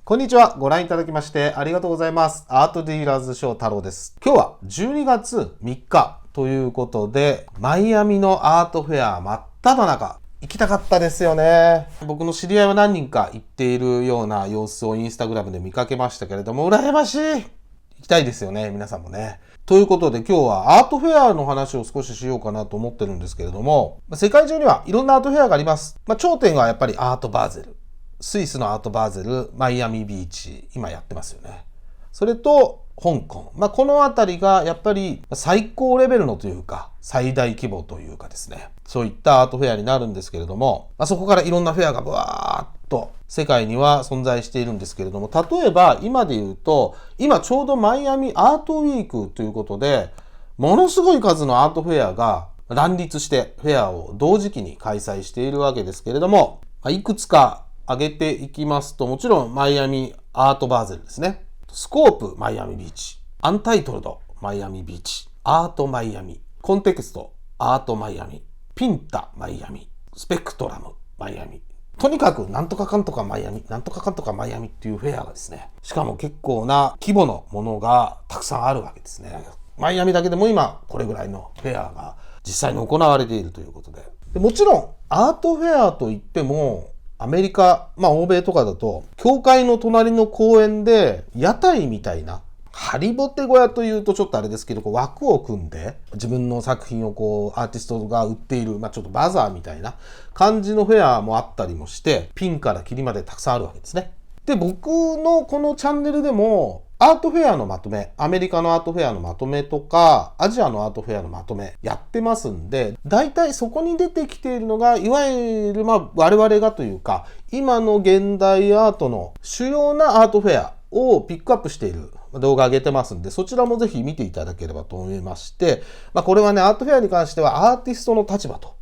こんにちは。ご覧いただきましてありがとうございます。アートディーラーズショー太郎です。今日は12月3日ということで、マイアミのアートフェア真っ只中。行きたかったですよね。僕の知り合いは何人か行っているような様子をインスタグラムで見かけましたけれども、羨ましい。行きたいですよね、皆さんもね。ということで今日はアートフェアの話を少ししようかなと思ってるんですけれども、世界中にはいろんなアートフェアがあります。頂点はやっぱりアートバーゼル。スイスのアートバーゼル、マイアミビーチ、今やってますよね。それと、香港。このあたりがやっぱり最高レベルのというか、最大規模というかですね。そういったアートフェアになるんですけれども、そこからいろんなフェアがブワーっと世界には存在しているんですけれども、例えば今で言うと、今ちょうどマイアミアートウィークということで、ものすごい数のアートフェアが乱立してフェアを同時期に開催しているわけですけれども、いくつか挙げていきますと、もちろんマイアミアートバーゼルですね。スコープマイアミビーチ。アンタイトルドマイアミビーチ。アートマイアミ。コンテクストアートマイアミ。ピンタマイアミ。スペクトラムマイアミ。とにかくなんとかかんとかマイアミ、なんとかかんとかマイアミっていうフェアがですね、しかも結構な規模のものがたくさんあるわけですね。マイアミだけでも今これぐらいのフェアが実際に行われているということで。もちろんアートフェアといっても、アメリカ、欧米とかだと、教会の隣の公園で、屋台みたいな、ハリボテ小屋というとちょっとあれですけど、枠を組んで、自分の作品をアーティストが売っている、ちょっとバザーみたいな感じのフェアもあったりもして、ピンからキリまでたくさんあるわけですね。で、僕のこのチャンネルでも、アートフェアのまとめ、アメリカのアートフェアのまとめとか、アジアのアートフェアのまとめやってますんで、大体そこに出てきているのが、いわゆる我々がというか、今の現代アートの主要なアートフェアをピックアップしている動画上げてますんで、そちらもぜひ見ていただければと思いまして、これはね、アートフェアに関してはアーティストの立場と、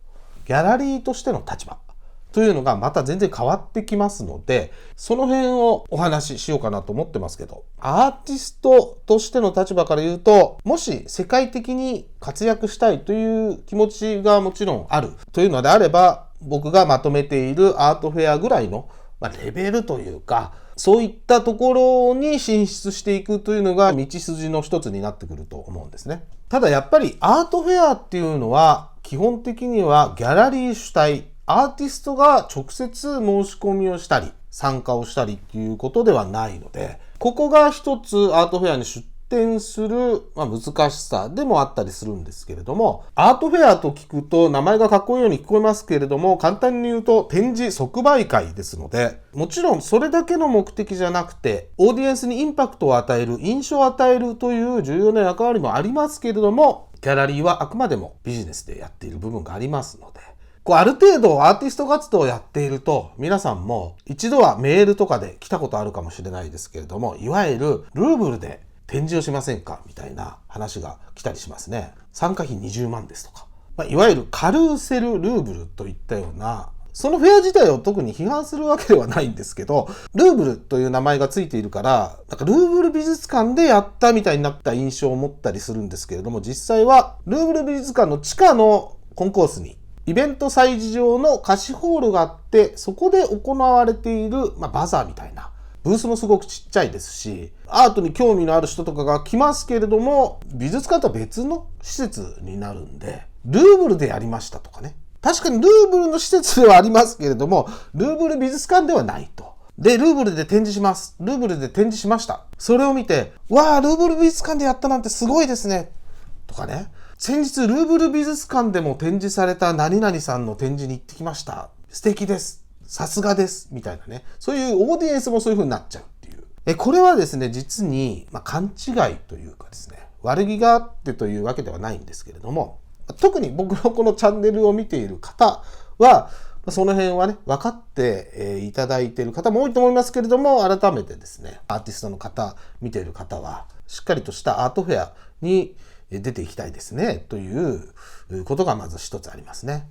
ギャラリーとしての立場。というのがまた全然変わってきますので、その辺をお話ししようかなと思ってますけど、アーティストとしての立場から言うと、もし世界的に活躍したいという気持ちがもちろんあるというのであれば、僕がまとめているアートフェアぐらいのレベルというか、そういったところに進出していくというのが道筋の一つになってくると思うんですね。ただやっぱりアートフェアっていうのは基本的にはギャラリー主体、アーティストが直接申し込みをしたり、参加をしたりっていうことではないので、ここが一つアートフェアに出展する、難しさでもあったりするんですけれども、アートフェアと聞くと名前がかっこいいように聞こえますけれども、簡単に言うと展示即売会ですので、もちろんそれだけの目的じゃなくて、オーディエンスにインパクトを与える、印象を与えるという重要な役割もありますけれども、ギャラリーはあくまでもビジネスでやっている部分がありますので、ある程度アーティスト活動をやっていると、皆さんも一度はメールとかで来たことあるかもしれないですけれども、いわゆるルーブルで展示をしませんかみたいな話が来たりしますね。参加費20万ですとか。いわゆるカルーセルルーブルといったような、そのフェア自体を特に批判するわけではないんですけど、ルーブルという名前がついているから、ルーブル美術館でやったみたいになった印象を持ったりするんですけれども、実際はルーブル美術館の地下のコンコースに、イベント催事場の貸しホールがあって、そこで行われている、バザーみたいな。ブースもすごくちっちゃいですし、アートに興味のある人とかが来ますけれども、美術館とは別の施設になるんで、ルーブルでやりましたとかね。確かにルーブルの施設ではありますけれども、ルーブル美術館ではないと。で、ルーブルで展示します。ルーブルで展示しました。それを見て、わー、ルーブル美術館でやったなんてすごいですね。とかね。先日ルーブル美術館でも展示された何々さんの展示に行ってきました。素敵です。さすがです。みたいなね。そういうオーディエンスもそういう風になっちゃうっていう。これはですね、実に、勘違いというかですね、悪気があってというわけではないんですけれども、特に僕のこのチャンネルを見ている方は、その辺はね、分かっていただいている方も多いと思いますけれども、改めてですね、アーティストの方、見ている方は、しっかりとしたアートフェアに出ていきたいですねということがまず一つありますね。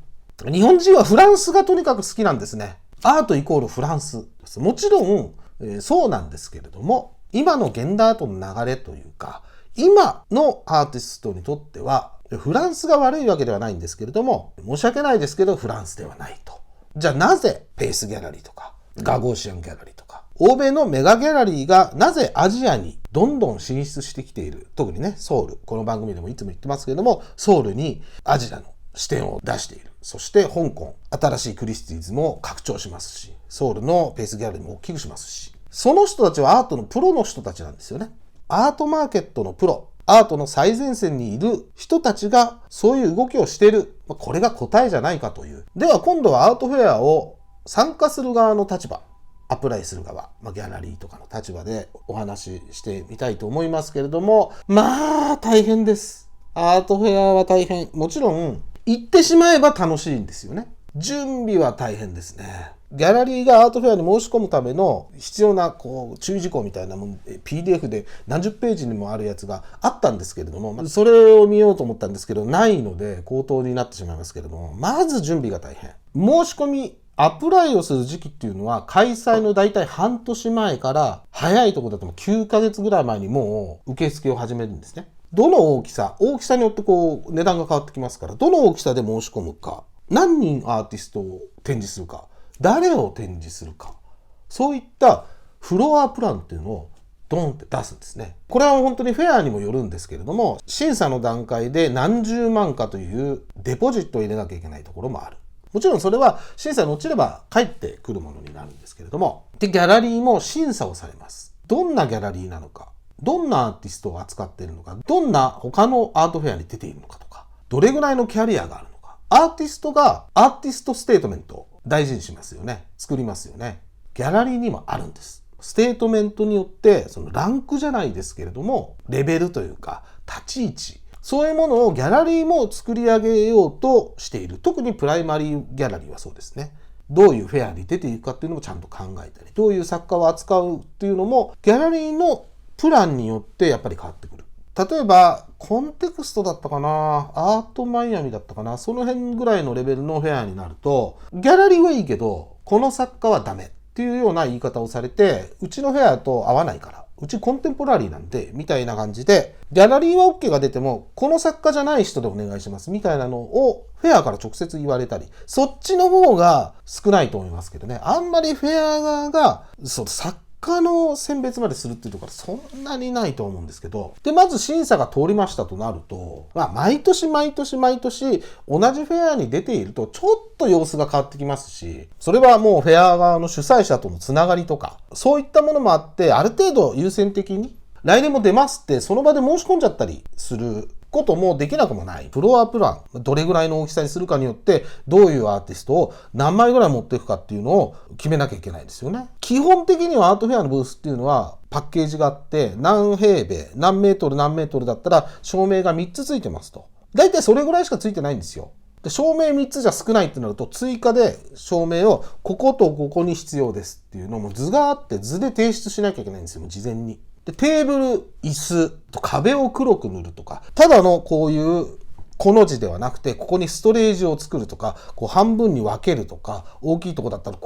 日本人はフランスがとにかく好きなんですね。アートイコールフランスです。もちろんそうなんですけれども、今の現代アートの流れというか、今のアーティストにとってはフランスが悪いわけではないんですけれども、申し訳ないですけどフランスではないと。じゃあなぜペースギャラリーとかガゴーシアンギャラリーとか欧米のメガギャラリーがなぜアジアにどんどん進出してきている。特にね、ソウル。この番組でもいつも言ってますけれども、ソウルにアジアの視点を出している。そして香港、新しいクリスティーズも拡張しますし、ソウルのペースギャラリーも大きくしますし、その人たちはアートのプロの人たちなんですよね。アートマーケットのプロ、アートの最前線にいる人たちがそういう動きをしている。これが答えじゃないかという。では今度はアートフェアを参加する側の立場、アプライする側、ギャラリーとかの立場でお話ししてみたいと思いますけれども、大変です。アートフェアは大変。もちろん、行ってしまえば楽しいんですよね。準備は大変ですね。ギャラリーがアートフェアに申し込むための必要な注意事項みたいなもん、PDF で何十ページにもあるやつがあったんですけれども、それを見ようと思ったんですけど、ないので口頭になってしまいますけれども、まず準備が大変。申し込み、アプライをする時期っていうのは開催の大体半年前から早いところだと9ヶ月ぐらい前にもう受付を始めるんですね。どの大きさによって値段が変わってきますから、どの大きさで申し込むか、何人アーティストを展示するか、誰を展示するか、そういったフロアプランっていうのをドンって出すんですね。これは本当にフェアにもよるんですけれども、審査の段階で何十万かというデポジットを入れなきゃいけないところもある。もちろんそれは審査に落ちれば返ってくるものになるんですけれども、で、ギャラリーも審査をされます。どんなギャラリーなのか、どんなアーティストを扱っているのか、どんな他のアートフェアに出ているのかとか、どれぐらいのキャリアがあるのか、アーティストがアーティストステートメントを大事にしますよね。作りますよね。ギャラリーにもあるんです。ステートメントによって、そのランクじゃないですけれども、レベルというか、立ち位置、そういうものをギャラリーも作り上げようとしている。特にプライマリーギャラリーはそうですね。どういうフェアに出ていくかっていうのもちゃんと考えたり、どういう作家を扱うっていうのも、ギャラリーのプランによってやっぱり変わってくる。例えば、コンテクストだったかな、アートマイアミだったかな、その辺ぐらいのレベルのフェアになると、ギャラリーはいいけど、この作家はダメっていうような言い方をされて、うちのフェアと合わないから、うちコンテンポラリーなんで、みたいな感じで、ギャラリーは OK が出ても、この作家じゃない人でお願いします、みたいなのをフェアから直接言われたり、そっちの方が少ないと思いますけどね。あんまりフェア側が、作家の選別までするっていうところはそんなにないと思うんですけど、で、まず審査が通りましたとなると、毎年同じフェアに出ていると、ちょっと様子が変わってきますし、それはもうフェア側の主催者とのつながりとか、そういったものもあって、ある程度優先的に、来年も出ますってその場で申し込んじゃったりすることもできなくもない。フロアプラン、どれぐらいの大きさにするかによって、どういうアーティストを何枚ぐらい持っていくかっていうのを決めなきゃいけないですよね。基本的にはアートフェアのブースっていうのはパッケージがあって、何平米、何メートルだったら照明が3つついてますと。だいたいそれぐらいしかついてないんですよ。で、照明3つじゃ少ないってなると、追加で照明をこことここに必要ですっていうのも図があって、図で提出しなきゃいけないんですよ、事前に。で、テーブル、椅子と壁を黒く塗るとか、ただのこういうこの字ではなくて、ここにストレージを作るとか、半分に分けるとか、大きいとこだったら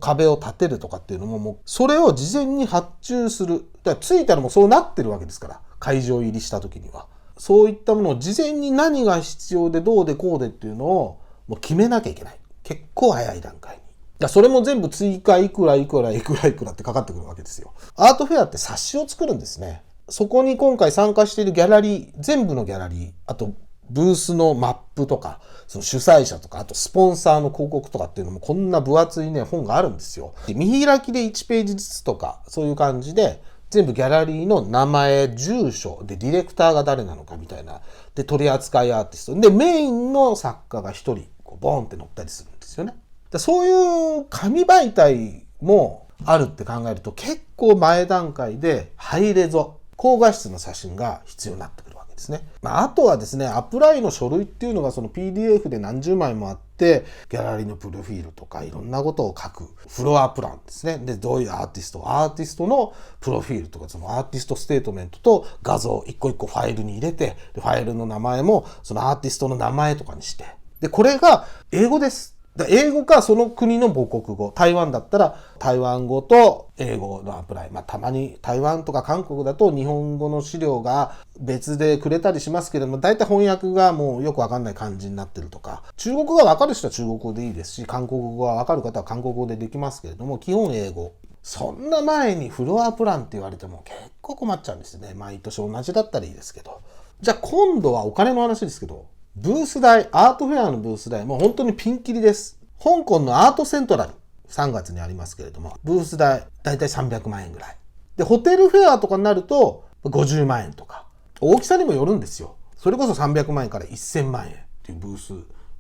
壁を立てるとかっていうのも、もうそれを事前に発注する。だからついたらもうそうなってるわけですから、会場入りした時には。そういったものを事前に何が必要でどうでこうでっていうのをもう決めなきゃいけない。結構早い段階に。それも全部追加いくらってかかってくるわけですよ。アートフェアって冊子を作るんですね。そこに今回参加しているギャラリー、全部のギャラリー、あとブースのマップとか、その主催者とか、あとスポンサーの広告とかっていうのもこんな分厚いね、本があるんですよ。で、見開きで1ページずつとか、そういう感じで、全部ギャラリーの名前、住所、で、ディレクターが誰なのかみたいな。で、取扱いアーティスト。で、メインの作家が一人、ボーンって載ったりするんですよね。そういう紙媒体もあるって考えると結構前段階でハイレゾ、高画質の写真が必要になってくるわけですね。あとはですね、アプライの書類っていうのがその PDF で何十枚もあって、ギャラリーのプロフィールとかいろんなことを書くフロアプランですね。で、どういうアーティストのプロフィールとかそのアーティストステートメントと画像一個一個ファイルに入れて、ファイルの名前もそのアーティストの名前とかにして、で、これが英語です。英語かその国の母国語。台湾だったら台湾語と英語のアプライ。たまに台湾とか韓国だと日本語の資料が別でくれたりしますけれども、だいたい翻訳がもうよくわかんない感じになってるとか、中国語がわかる人は中国語でいいですし、韓国語がわかる方は韓国語でできますけれども、基本英語。そんな前にフロアプランって言われても結構困っちゃうんですよね。毎年同じだったらいいですけど。じゃあ今度はお金の話ですけど、ブース代、アートフェアのブース代、もう本当にピンキリです。香港のアートセントラル、3月にありますけれども、ブース代、だいたい300万円ぐらい。で、ホテルフェアとかになると、50万円とか。大きさにもよるんですよ。それこそ300万円から1000万円っていうブース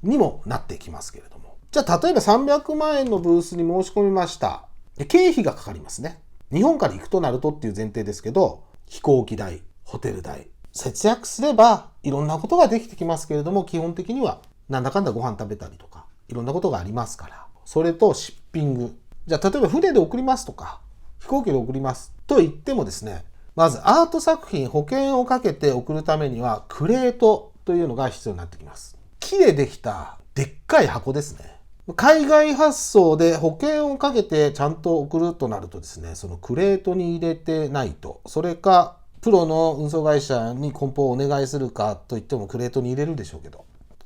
にもなってきますけれども。じゃあ、例えば300万円のブースに申し込みました。で、経費がかかりますね。日本から行くとなるとっていう前提ですけど、飛行機代、ホテル代、節約すればいろんなことができてきますけれども、基本的にはなんだかんだご飯食べたりとか、いろんなことがありますから。それとシッピング。じゃあ例えば船で送りますとか、飛行機で送りますと言ってもですね、まずアート作品、保険をかけて送るためにはクレートというのが必要になってきます。木でできたでっかい箱ですね。海外発送で保険をかけてちゃんと送るとなるとですね、そのクレートに入れてないと、それかプロの運送会社に梱包をお願いするかといってもクレートに入れるでしょうけど、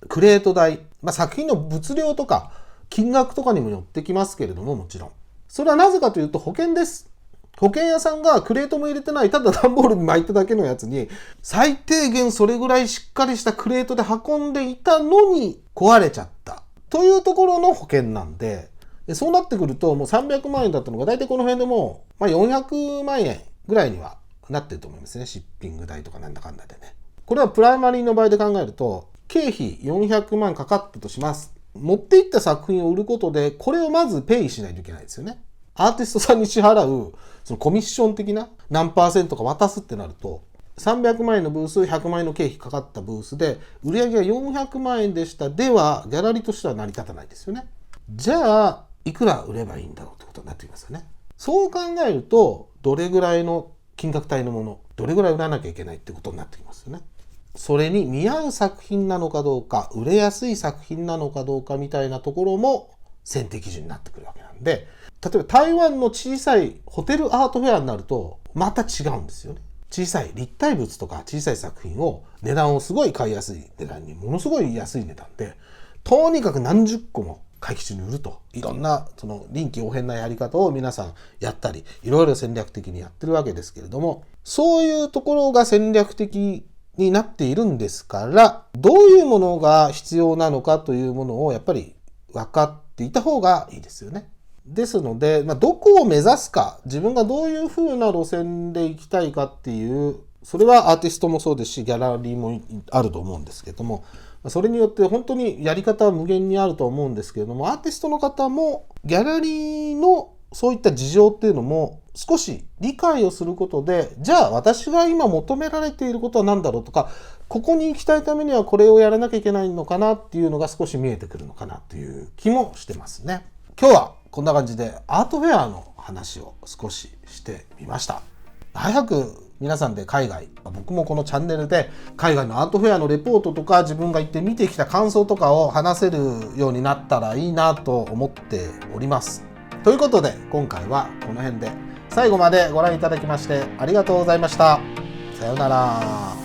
クレート代、作品の物量とか金額とかにもよってきますけれども、もちろん。それはなぜかというと保険です。保険屋さんがクレートも入れてない、ただ段ボールに巻いただけのやつに、最低限それぐらいしっかりしたクレートで運んでいたのに壊れちゃったというところの保険なんで、そうなってくるともう300万円だったのが大体この辺でもう400万円ぐらいにはなってると思いますね。シッピング代とかなんだかんだでね。これはプライマリーの場合で考えると、経費400万かかったとします。持っていった作品を売ることで、これをまずペイしないといけないですよね。アーティストさんに支払う、そのコミッション的な何%か渡すってなると、300万円のブース、100万円の経費かかったブースで、売上が400万円でしたでは、ギャラリーとしては成り立たないですよね。じゃあ、いくら売ればいいんだろうってことになってきますよね。そう考えると、どれぐらいの金額帯のもの、どれぐらい売らなきゃいけないってことになってきますよね。それに見合う作品なのかどうか、売れやすい作品なのかどうかみたいなところも選定基準になってくるわけなんで、例えば台湾の小さいホテルアートフェアになるとまた違うんですよね。小さい立体物とか小さい作品を値段をすごい買いやすい値段にものすごい安い値段で、とにかく何十個も会期中に売ると、いろんなその臨機応変なやり方を皆さんやったり、いろいろ戦略的にやってるわけですけれども、そういうところが戦略的になっているんですから、どういうものが必要なのかというものをやっぱり分かっていた方がいいですよね。ですので、どこを目指すか、自分がどういう風な路線で行きたいかっていう、それはアーティストもそうですし、ギャラリーもあると思うんですけれども、それによって本当にやり方は無限にあると思うんですけれども、アーティストの方もギャラリーのそういった事情っていうのも少し理解をすることで、じゃあ私が今求められていることは何だろうとか、ここに行きたいためにはこれをやらなきゃいけないのかなっていうのが少し見えてくるのかなという気もしてますね。今日はこんな感じでアートフェアの話を少ししてみました。早く皆さんで海外、僕もこのチャンネルで海外のアートフェアのレポートとか自分が行って見てきた感想とかを話せるようになったらいいなと思っております。ということで今回はこの辺で、最後までご覧いただきましてありがとうございました。さようなら。